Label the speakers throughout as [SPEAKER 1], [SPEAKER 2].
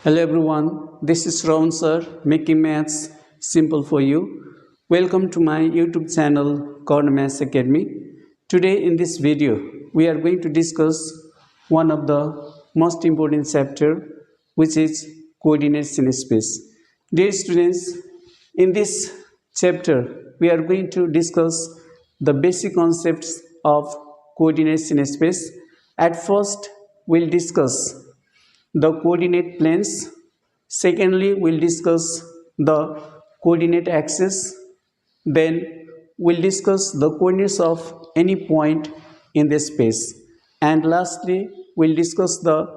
[SPEAKER 1] Hello everyone, this is Shrawan Sir, making maths simple for you. Welcome to my YouTube channel Karna Academy. Today in this video, we are going to discuss one of the most important chapter, which is coordinates in space. Dear students, in this chapter, we are going to discuss the basic concepts of coordinates in space. At first, we'll discuss the coordinate planes. Secondly, we'll discuss the coordinate axis. Then we'll discuss the coordinates of any point in the space. And lastly, we'll discuss the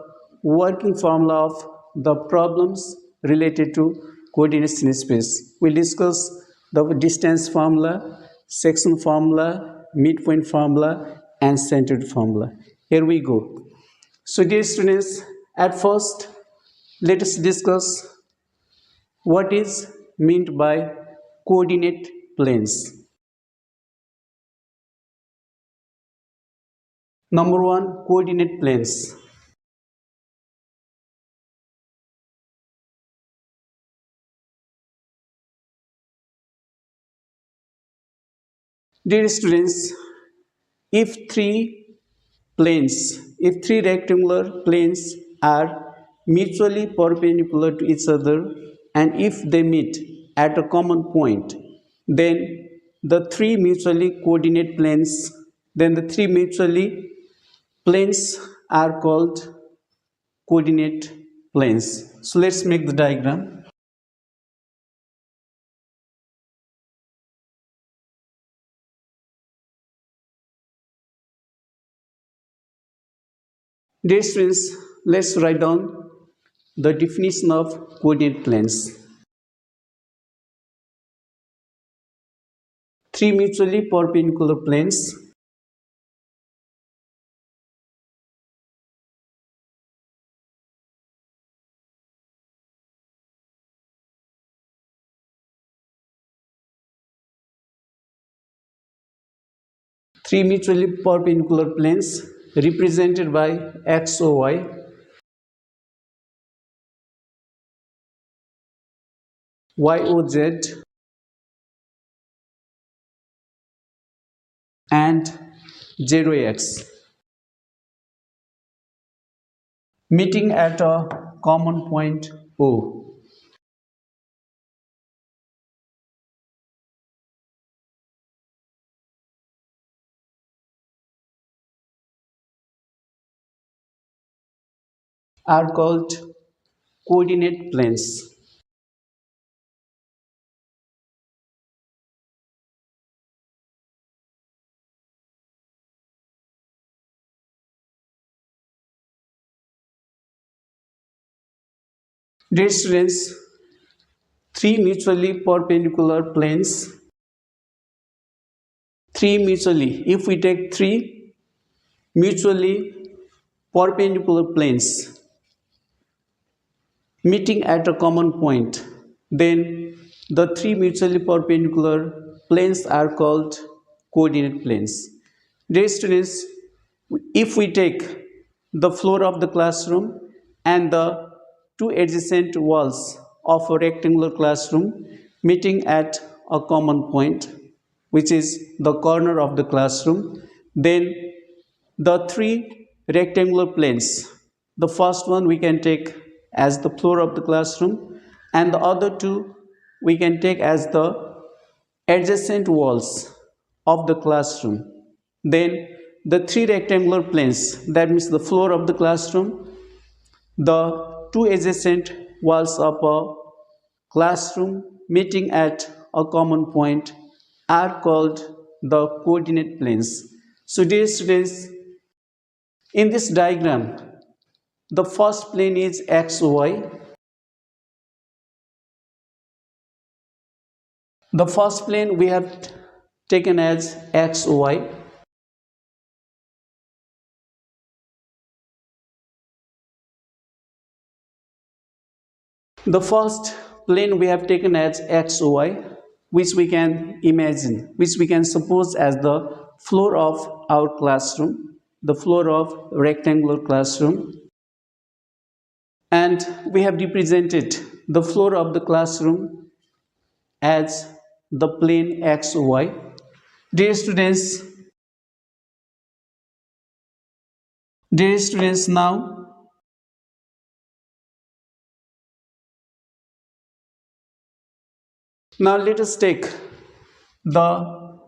[SPEAKER 1] working formula of the problems related to coordinates in space. We'll discuss the distance formula, section formula, midpoint formula, and centered formula. Here we go. So dear students, at first, let us discuss what is meant by coordinate planes. Number one, coordinate planes. Dear students, if three rectangular planes are mutually perpendicular to each other and if they meet at a common point, then the three mutually planes are called coordinate planes. So let's make the diagram. Dear students, let's write down the definition of coordinate planes. Three mutually perpendicular planes represented by X or Y, Y or Z, and 0x, meeting at a common point O. Are called coordinate planes. Dear students, if we take three mutually perpendicular planes meeting at a common point, then the three mutually perpendicular planes are called coordinate planes. Dear students, if we take the floor of the classroom and the two adjacent walls of a rectangular classroom meeting at a common point, which is the corner of the classroom, then the three rectangular planes, the first one we can take as the floor of the classroom and the other two we can take as the adjacent walls of the classroom. Then the three rectangular planes, that means the floor of the classroom, the two adjacent walls of a classroom meeting at a common point are called the coordinate planes. So dear students, in this diagram, the first plane is XY. The first plane we have taken as XY. The first plane we have taken as XY, which we can imagine, which we can suppose as the floor of our classroom, the floor of rectangular classroom. and we have represented the floor of the classroom as the plane XY. Dear students, now let us take the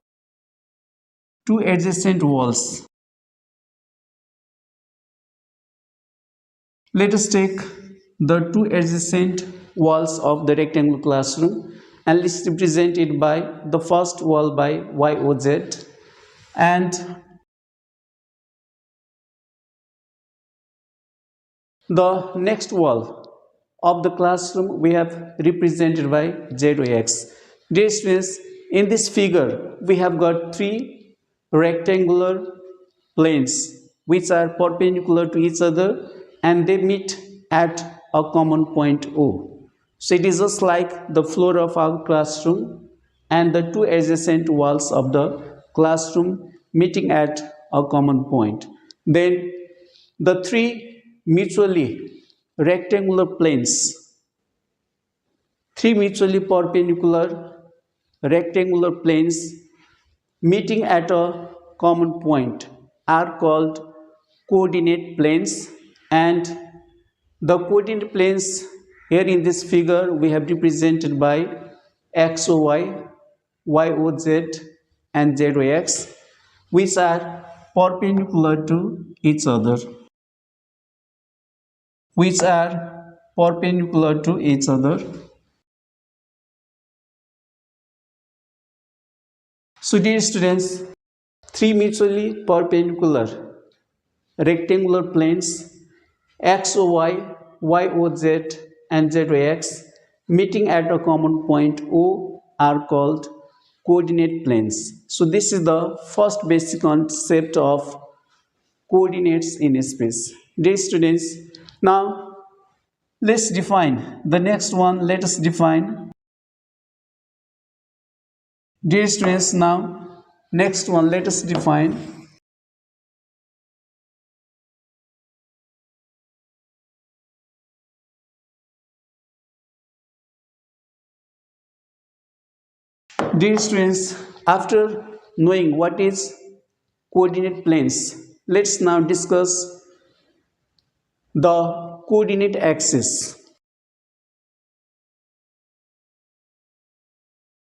[SPEAKER 1] two adjacent walls. Let us take the two adjacent walls of the rectangular classroom and let's represent it by the first wall by YOZ and the next wall of the classroom we have represented by ZOX. Dear students, in this figure we have got three rectangular planes which are perpendicular to each other and they meet at a common point O. So it is just like the floor of our classroom and the two adjacent walls of the classroom meeting at a common point. Then the three mutually rectangular planes, three mutually perpendicular rectangular planes meeting at a common point are called coordinate planes, and the coordinate planes here in this figure we have represented by XOY, YOZ and ZOX, which are perpendicular to each other. So dear students, three mutually perpendicular rectangular planes XOY, YOZ and ZOX meeting at a common point O are called coordinate planes. So this is the first basic concept of coordinates in space. Dear students, now let's define the next one. Let us define. Dear students, now next one let us define. Dear students, after knowing what is coordinate planes, let's now discuss the coordinate axis.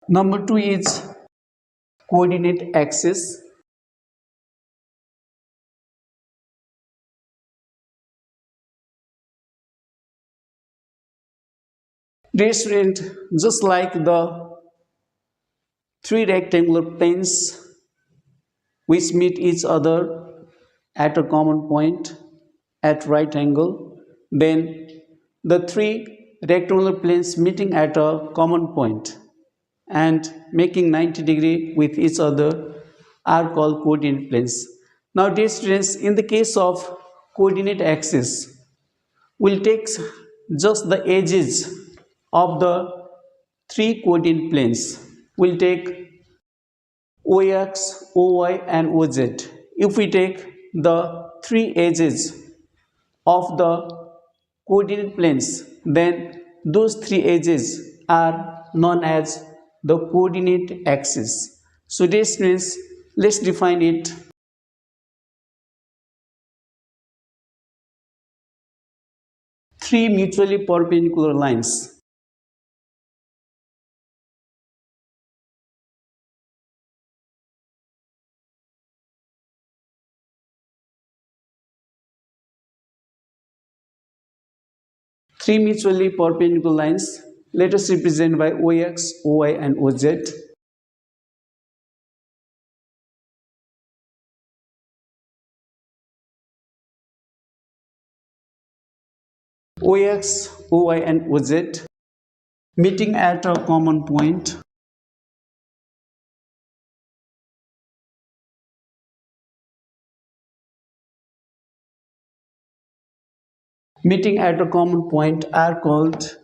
[SPEAKER 1] Number 2 is coordinate axis. Dear student, just like the three rectangular planes which meet each other at a common point at right angle, then the three rectangular planes meeting at a common point and making 90-degree with each other are called coordinate planes. Now dear students, in the case of coordinate axis, we'll take just the edges of the three coordinate planes. We'll take OX, OY and OZ. If we take the three edges of the coordinate planes, then those three edges are known as the coordinate axis. So this means let's define it. Three mutually perpendicular lines let us represent by OX, OY and OZ. OX, OY and OZ meeting at a common point are called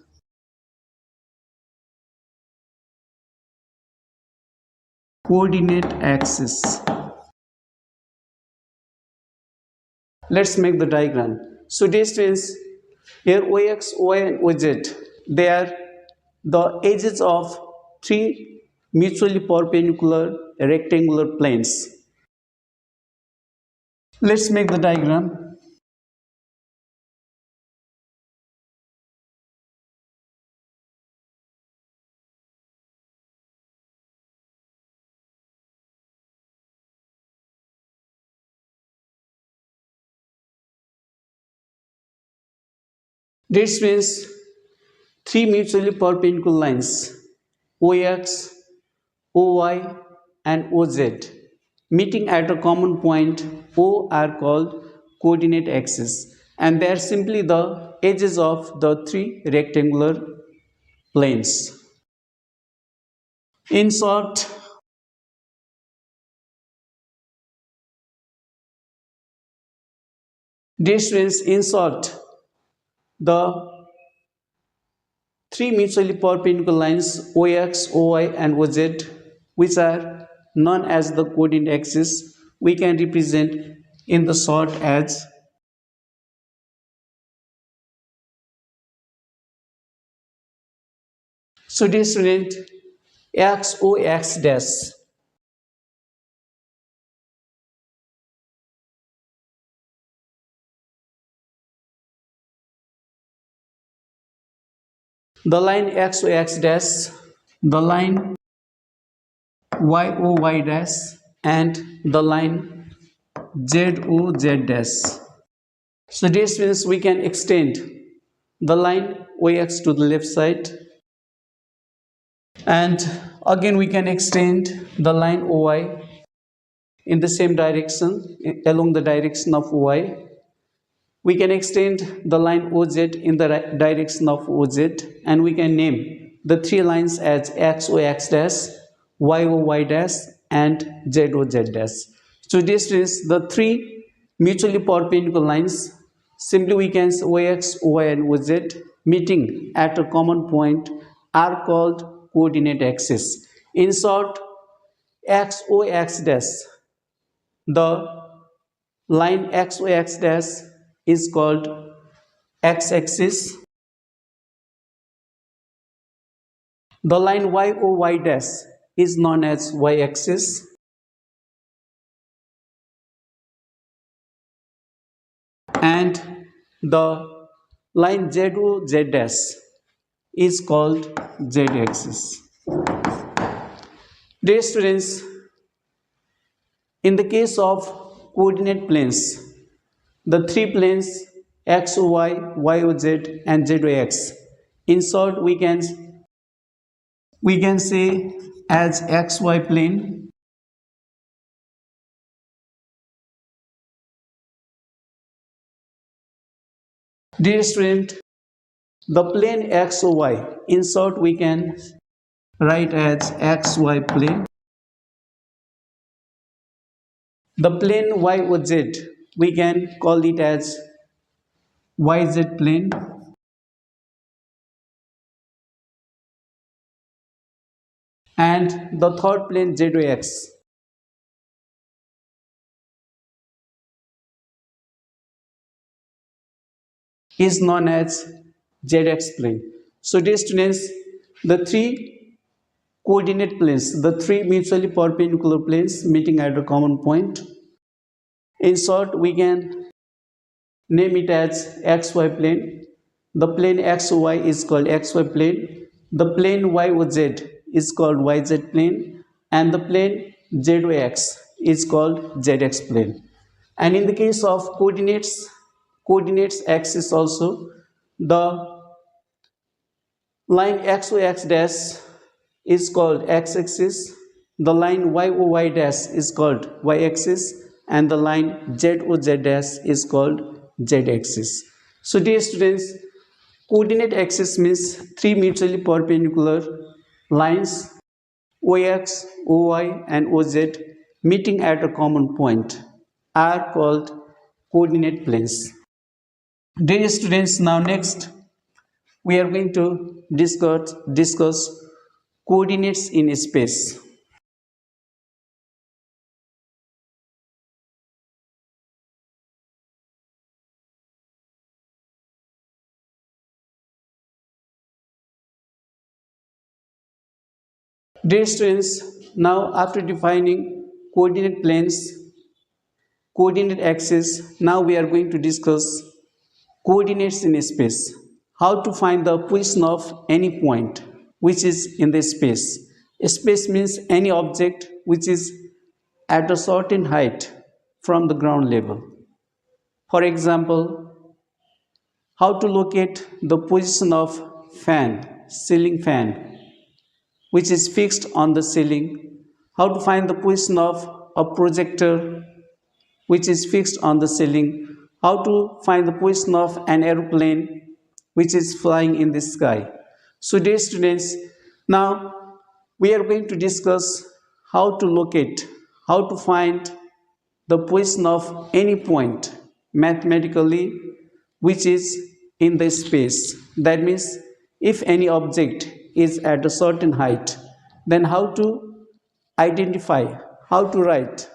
[SPEAKER 1] coordinate axis. Let's make the diagram. So dear students, Here OX, OY and OZ, they are the edges of three mutually perpendicular rectangular planes. Let's make the diagram. This means three mutually perpendicular lines OX, OY and OZ meeting at a common point O are called coordinate axes, and they are simply the edges of the three rectangular planes. In short, this means the three mutually perpendicular lines OX, OY and OZ, which are known as the coordinate axes, we can represent in the short as so. Dear student, XOX dash, the line XOX dash, the line YOY dash, and the line ZOZ dash. So this means we can extend the line OX to the left side, and again we can extend the line OY in the same direction along the direction of OY. We can extend the line OZ in the direction of OZ, and we can name the three lines as XOX dash, YOY dash and ZOZ dash. So this is the three mutually perpendicular lines. Simply we can say OX, OY and OZ meeting at a common point are called coordinate axes. In short, XOX dash, the line XOX dash is called x-axis. The line YOY dash is known as y-axis, and the line ZOZ dash is called z-axis. Dear students, in the case of coordinate planes, the three planes XOY, YOZ and ZOX, in short we can say as XY plane, dear student, the plane XOY, in short we can write as XY plane. The plane YOZ, we can call it as YZ plane. And the third plane ZOX is known as ZX plane. So dear students, the three coordinate planes, the three mutually perpendicular planes meeting at a common point, in short we can name it as XY plane. The plane XY is called XY plane. The plane YOZ is called YZ plane, and the plane ZOX is called ZX plane. And in the case of coordinates axis also, the line XOX dash is called x-axis, the line YOY dash is called y-axis, and the line ZOZ dash is called z-axis. So dear students, coordinate axis means three mutually perpendicular lines OX, OY and OZ meeting at a common point are called coordinate planes. Dear students, now next we are going to discuss coordinates in space. Dear students, now after defining coordinate planes, coordinate axis, now we are going to discuss coordinates in space. How to find the position of any point which is in the space. Space means any object which is at a certain height from the ground level. For example, how to locate the position of ceiling fan, which is fixed on the ceiling. How to find the position of a projector, which is fixed on the ceiling. How to find the position of an aeroplane, which is flying in the sky. So dear students, now we are going to discuss how to locate, how to find the position of any point mathematically which is in the space. That means if any object is at a certain height, then how to identify, how to write,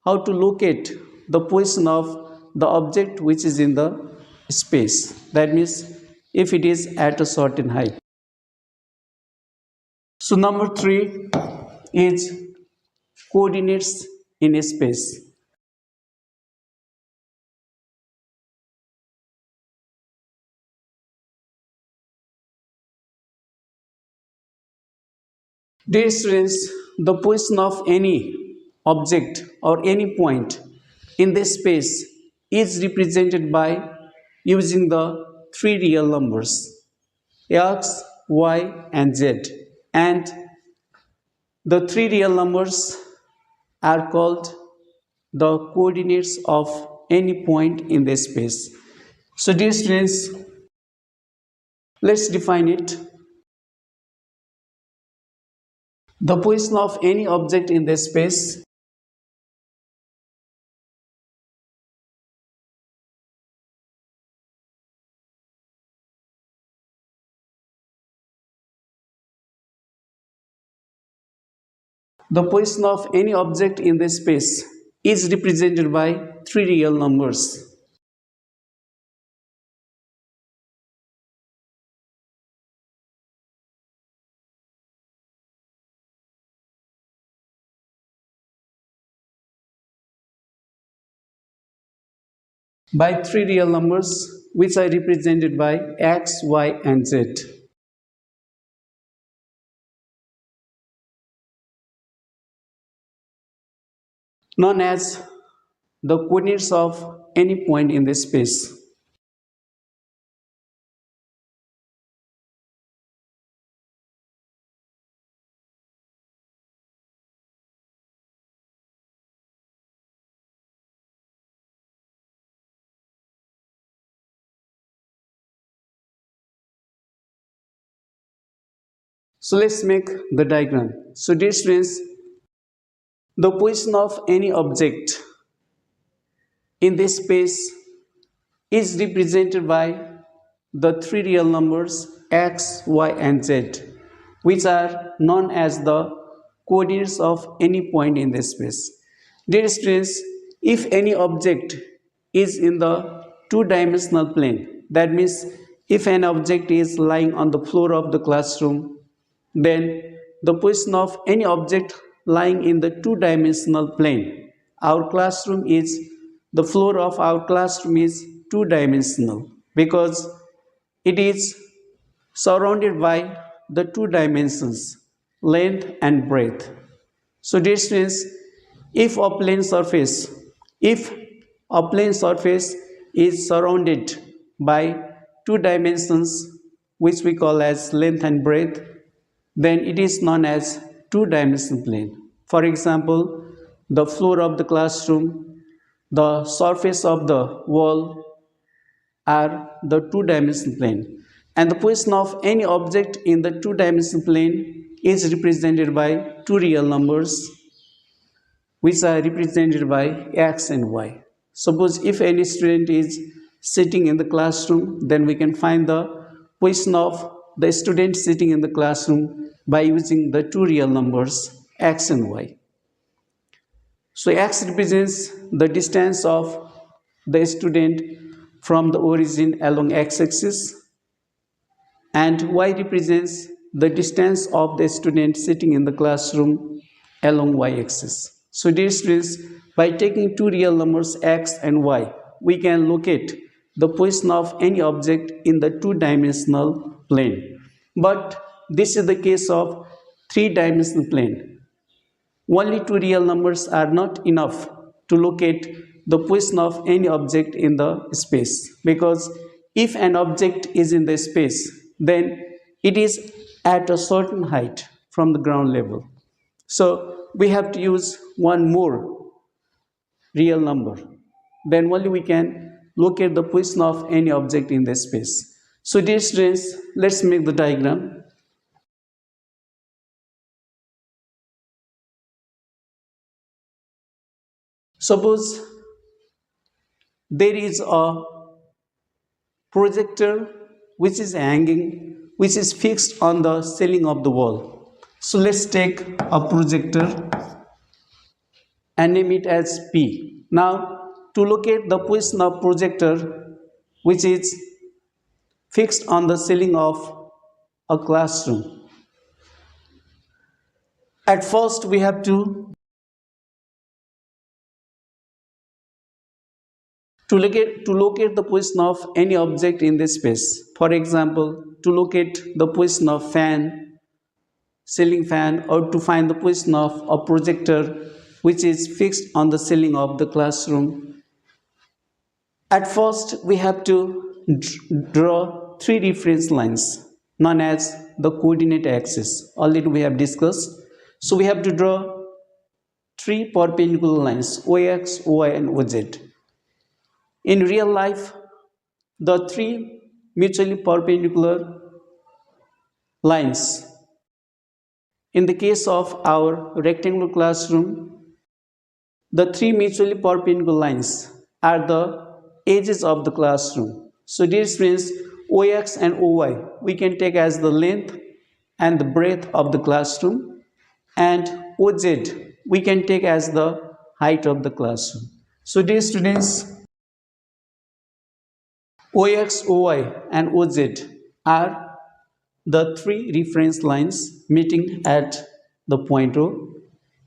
[SPEAKER 1] how to locate the position of the object which is in the space. That means if it is at a certain height. So number 3 is coordinates in space. Dear students, the position of any object or any point in this space is represented by using the three real numbers x, y, and z. And the three real numbers are called the coordinates of any point in the space. So, dear students, let's define it. The position of any object in the space the position of any object in the space is represented by three real numbers. By three real numbers which are represented by x, y, and z. Known as the coordinates of any point in the space. So let's make the diagram. So dear students, the position of any object in this space is represented by the three real numbers x, y, and z, which are known as the coordinates of any point in the space. Dear students, if any object is in the two-dimensional plane, that means if an object is lying on the floor of the classroom, then the position of any object lying in the two-dimensional plane, our classroom is, the floor of our classroom is two-dimensional because it is surrounded by the two dimensions, length and breadth. So dear students, if a plane surface is surrounded by two dimensions which we call as length and breadth, then it is known as two-dimensional plane. For example, the floor of the classroom, the surface of the wall are the two-dimensional plane, and the position of any object in the two-dimensional plane is represented by two real numbers which are represented by x and y. Suppose if any student is sitting in the classroom, then we can find the position of the student sitting in the classroom by using the two real numbers x and y. So x represents the distance of the student from the origin along x-axis, and y represents the distance of the student sitting in the classroom along y-axis. So dear students, by taking two real numbers x and y, we can locate the position of any object in the two-dimensional plane. But this is the case of three-dimensional plane. Only two real numbers are not enough to locate the position of any object in the space, because if an object is in the space, then it is at a certain height from the ground level. So we have to use one more real number. Then only we can locate the position of any object in the space. So dear students, let's make the diagram. Suppose there is a projector which is hanging, which is fixed on the ceiling of the wall. So let's take a projector and name it as P. Now, to locate the position of projector which is fixed on the ceiling of a classroom, at first we have to locate the position of any object in this space. For example, to locate the position of fan, ceiling fan, or to find the position of a projector which is fixed on the ceiling of the classroom. At first, we have to draw three reference lines known as the coordinate axis. Already we have discussed. So we have to draw three perpendicular lines, OX, OY, and OZ. In real life, the three mutually perpendicular lines, in the case of our rectangular classroom, the three mutually perpendicular lines are the edges of the classroom. So this means OX and OY we can take as the length and the breadth of the classroom, and OZ we can take as the height of the classroom. So dear students, OX, OY and OZ are the three reference lines meeting at the point O.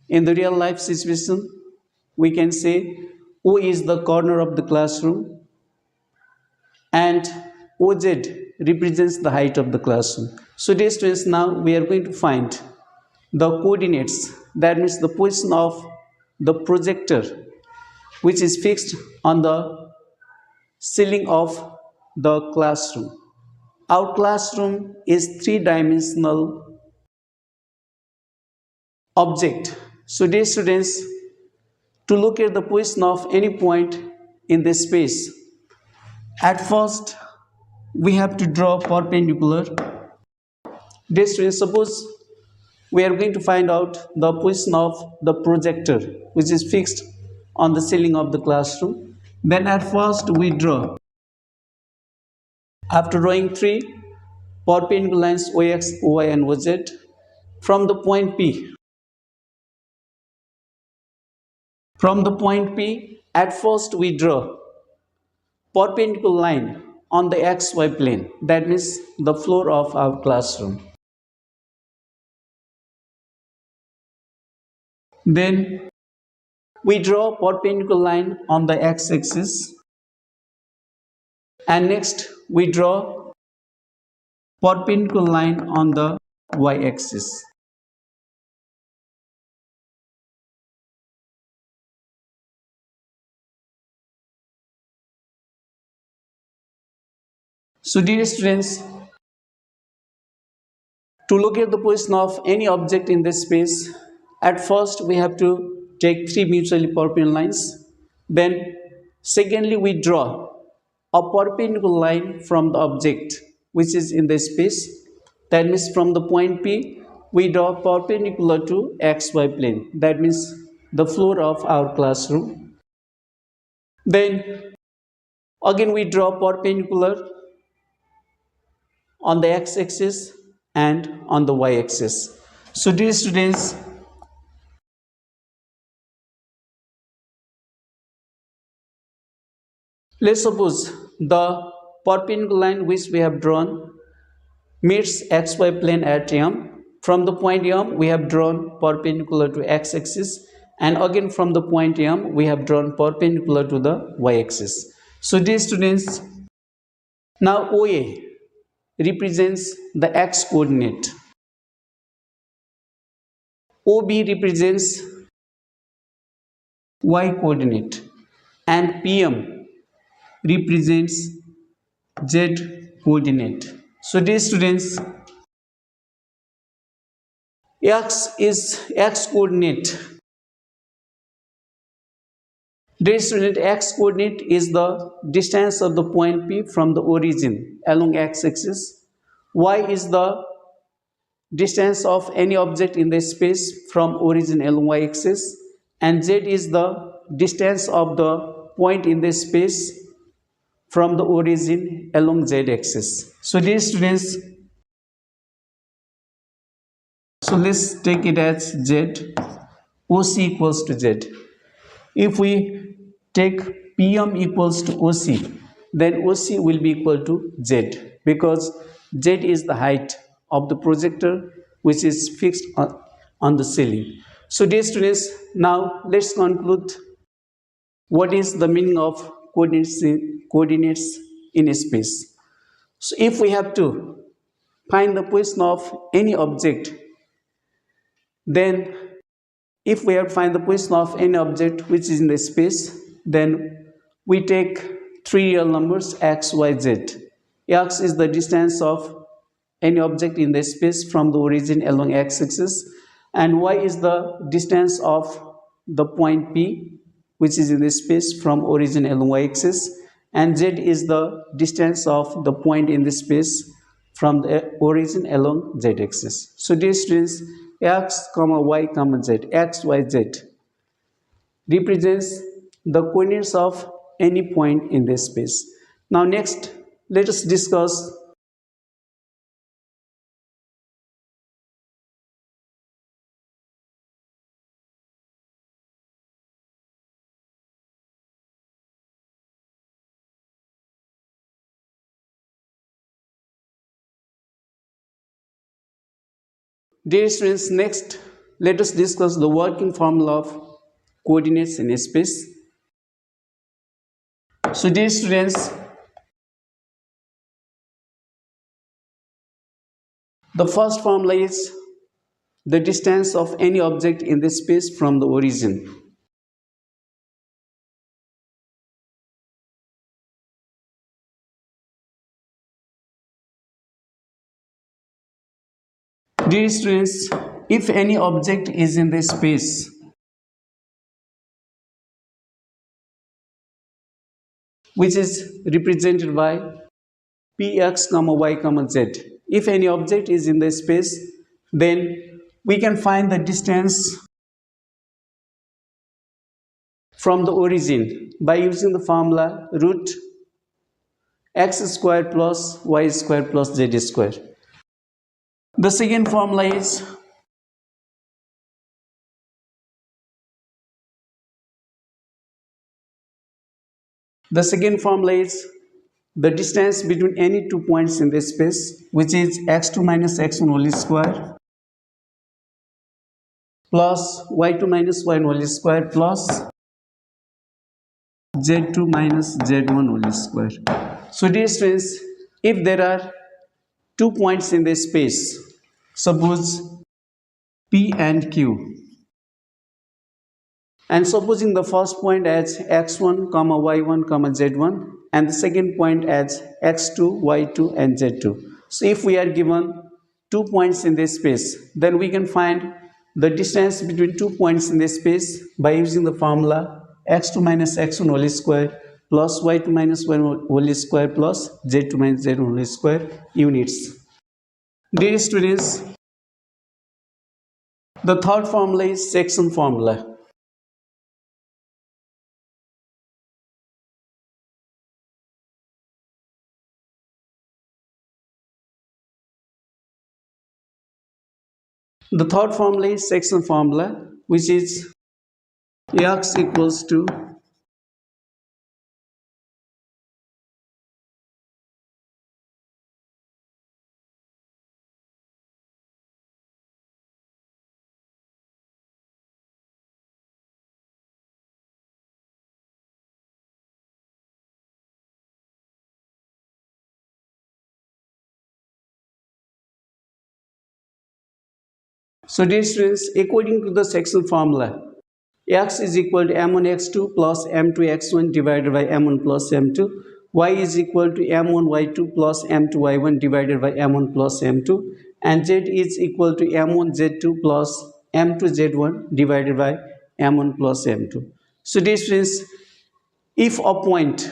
[SPEAKER 1] In the real life situation, we can say O is the corner of the classroom and OZ represents the height of the classroom. So dear students, now we are going to find the coordinates, that means the position of the projector which is fixed on the ceiling of the classroom. Our classroom is three-dimensional object. So dear students, to locate the position of any point in this space, at first we have to draw perpendicular. Dear students, suppose we are going to find out the position of the projector which is fixed on the ceiling of the classroom. Then at first we draw. After drawing three perpendicular lines OX, OY and OZ from the point P. From the point P, at first we draw perpendicular line on the XY plane, that means the floor of our classroom. Then we draw perpendicular line on the x-axis, and next we draw perpendicular line on the y-axis. So dear students, to locate the position of any object in this space, at first we have to take three mutually perpendicular lines. Then secondly we draw a perpendicular line from the object which is in the space. That means from the point P we draw perpendicular to XY plane. That means the floor of our classroom. Then again we draw perpendicular on the x-axis and on the y-axis. So dear students, let's suppose the perpendicular line which we have drawn meets xy plane at M. From the point M, we have drawn perpendicular to x-axis, and again from the point M, we have drawn perpendicular to the y-axis. So dear students, now OA represents the x coordinate, OB represents y coordinate, and PM represents z coordinate. So dear students, x is x coordinate. Dear student, x coordinate is the distance of the point P from the origin along x-axis. Y is the distance of any object in the space from origin along y-axis, and z is the distance of the point in the space from the origin along z-axis. So dear students, so let's take it as z, OC equals to z. If we take PM equals to OC, then OC will be equal to Z, because Z is the height of the projector which is fixed on the ceiling. So dear students, now let's conclude what is the meaning of coordinates in space. So if we have to find the position of any object, then if we have to find the position of any object which is in the space, then we take three real numbers x, y, z. X is the distance of any object in the space from the origin along x-axis, and y is the distance of the point P which is in the space from origin along y-axis, and z is the distance of the point in the space from the origin along z-axis. So dear students, x, y, z, x, y, z represents the coordinates of any point in the space. Now next, let us discuss dear students, next let us discuss the working formula of coordinates in space. So dear students, the first formula is the distance of any object in the space from the origin. Dear students, if any object is in the space which is represented by px, y, z, if any object is in the space, then we can find the distance from the origin by using the formula root x square plus y square plus z square. The second formula is the distance between any 2 points in the space, which is x2 minus x1 whole square plus y2 minus y1 whole square plus z2 minus z1 whole square. So dear students, if there are 2 points in the space, suppose P and Q, and supposing the first point as x1, y1, z1, and the second point as x2, y2, and z2. So if we are given 2 points in this space, then we can find the distance between 2 points in this space by using the formula x2 minus x1 whole square plus y2 minus y1 whole square plus z2 minus z1 whole square units. Dear students, the third formula is section formula. The third formula is section formula, which is x equals to So dear students, according to the section formula, x is equal to m1 x2 plus m2 x1 divided by m1 plus m2, y is equal to m1 y2 plus m2 y1 divided by m1 plus m2, and z is equal to m1 z2 plus m2 z1 divided by m1 plus m2. So dear students, if a point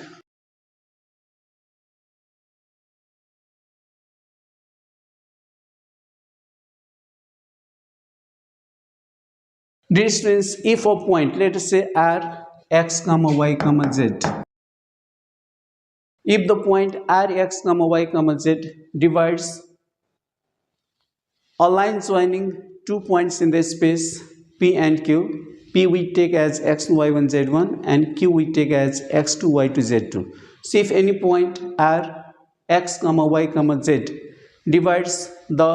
[SPEAKER 1] distance, if a point, let us say r x comma y comma z, if the point r x comma y comma z divides a line joining 2 points in the space p and q, p we take as x1 y1 z1 and q we take as x2 y2 z2. So if any point r x comma y comma z divides the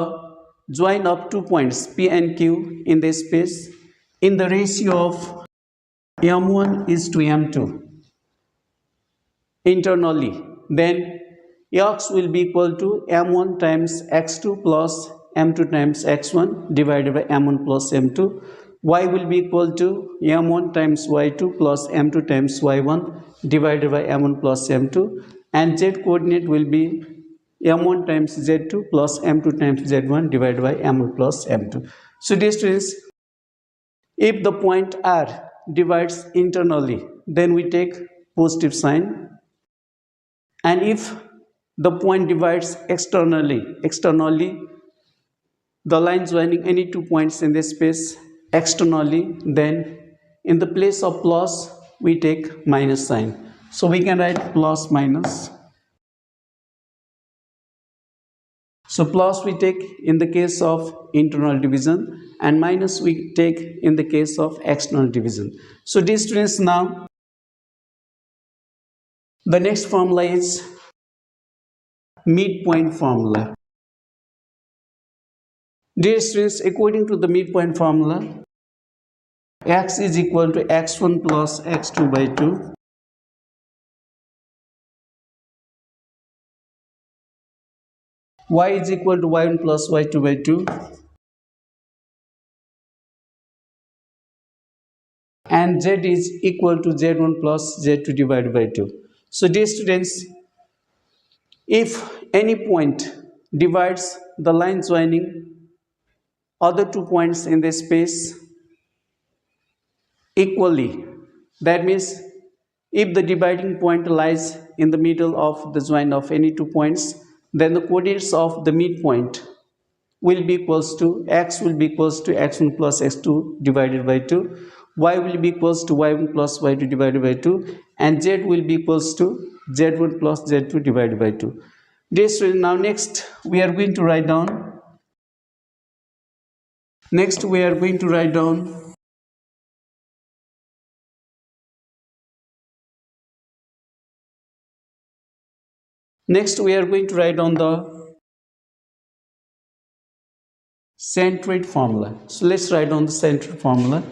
[SPEAKER 1] join of 2 points p and q in the space in the ratio of m1 is to m2 internally, then x will be equal to m1 times x2 plus m2 times x1 divided by m1 plus m2, y will be equal to m1 times y2 plus m2 times y1 divided by m1 plus m2, and z coordinate will be m1 times z2 plus m2 times z1 divided by m1 plus m2. So dear students, if the point r divides internally, then we take positive sign, and if the point divides externally, the line joining any 2 points in this space externally, then in the place of plus we take minus sign. So we can write plus minus. So plus we take in the case of internal division, and minus we take in the case of external division. So dear students, now the next formula is midpoint formula. Dear students, according to the midpoint formula, x is equal to x1 plus x2 by 2, y is equal to y1 plus y2 by 2, and z is equal to z1 plus z2 divided by 2. So dear students, if any point divides the line joining other 2 points in the space equally, that means if the dividing point lies in the middle of the join of any 2 points, then the coordinates of the midpoint will be equals to x will be equals to x1 plus x2 divided by 2, y will be equals to y1 plus y2 divided by 2, and z will be equals to z1 plus z2 divided by 2. Dear students, now next we are going to write down next we are going to write down the centroid formula. So let's write down the centroid formula.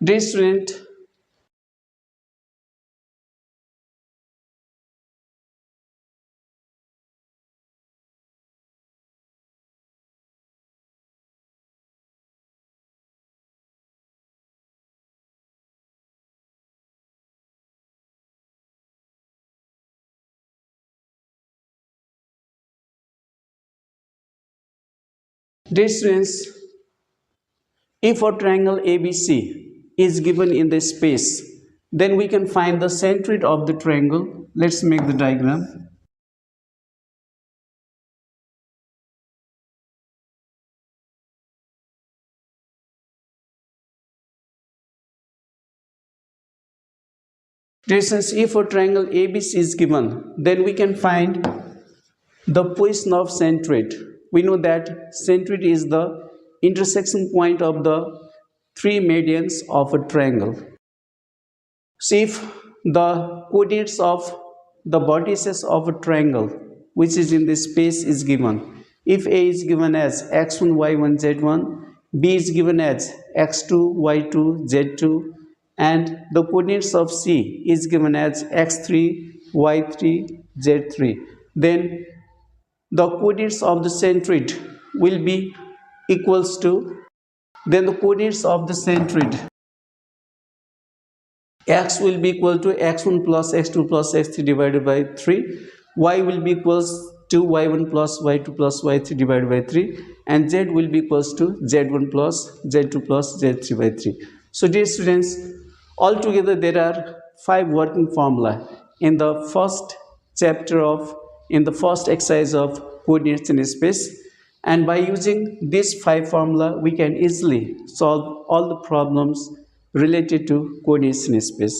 [SPEAKER 1] Dear student, if a triangle ABC is given in the space, then we can find the centroid of the triangle. Let's make the diagram. If a triangle ABC is given, then we can find the position of centroid. We know that centroid is the intersection point of the three medians of a triangle. So if the coordinates of the vertices of a triangle which is in this space is given, if A is given as x1 y1 z1, B is given as x2 y2 z2, and the coordinates of C is given as x3, y3, z3. Then the coordinates of the centroid will be equals to, then the coordinates of the centroid, x will be equal to x1 plus x2 plus x3 divided by 3, y will be equals to y1 plus y2 plus y3 divided by 3, and z will be equals to z1 plus z2 plus z3 by 3. So dear students, altogether there are 5 working formula in the first chapter of, in the first exercise of coordinates in space, and by using these 5 formula we can easily solve all the problems related to coordinates in space.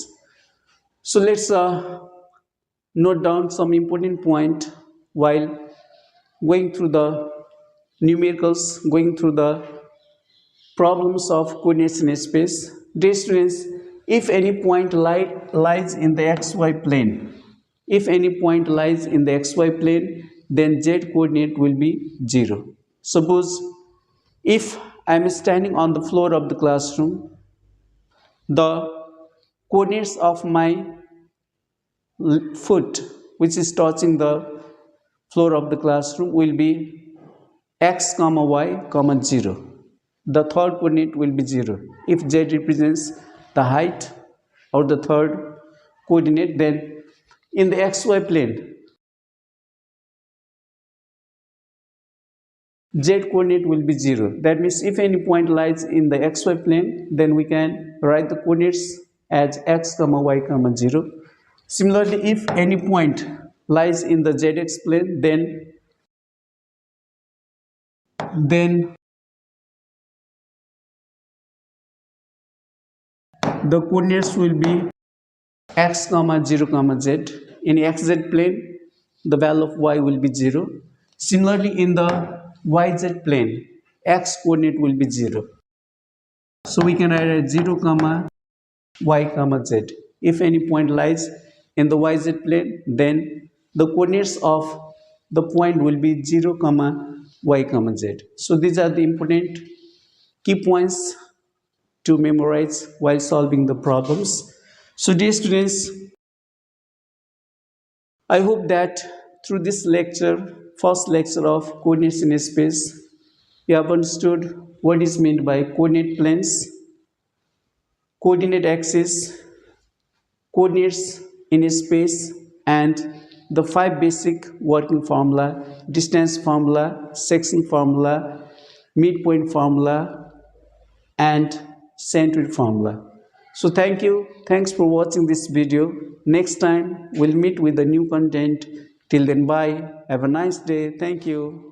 [SPEAKER 1] So let's note down some important point while going through the numericals, going through the problems of coordinates in space. Dear students, if any point lies in the xy plane, if any point lies in the xy plane, then z coordinate will be 0. Suppose if I am standing on the floor of the classroom, the coordinates of my foot which is touching the floor of the classroom will be x comma y comma 0. The third coordinate will be 0. If z represents the height or the third coordinate, then in the xy plane z coordinate will be 0. That means if any point lies in the xy plane, then we can write the coordinates as x comma y comma 0. Similarly, if any point lies in the zx plane, then the coordinates will be x comma 0 comma z. In xz plane, the value of y will be 0. Similarly, in the yz plane, x coordinate will be 0. So we can write as 0 comma y comma z. If any point lies in the yz plane, then the coordinates of the point will be 0 comma y comma z. So these are the important key points to memorize while solving the problems. So dear students, I hope that through this lecture, first lecture of coordinates in space, you have understood what is meant by coordinate planes, coordinate axis, coordinates in space, and the 5 basic working formula: distance formula, section formula, midpoint formula, and centroid formula. So thanks for watching this video. Next time we'll meet with the new content. Till then, bye, have a nice day. Thank you.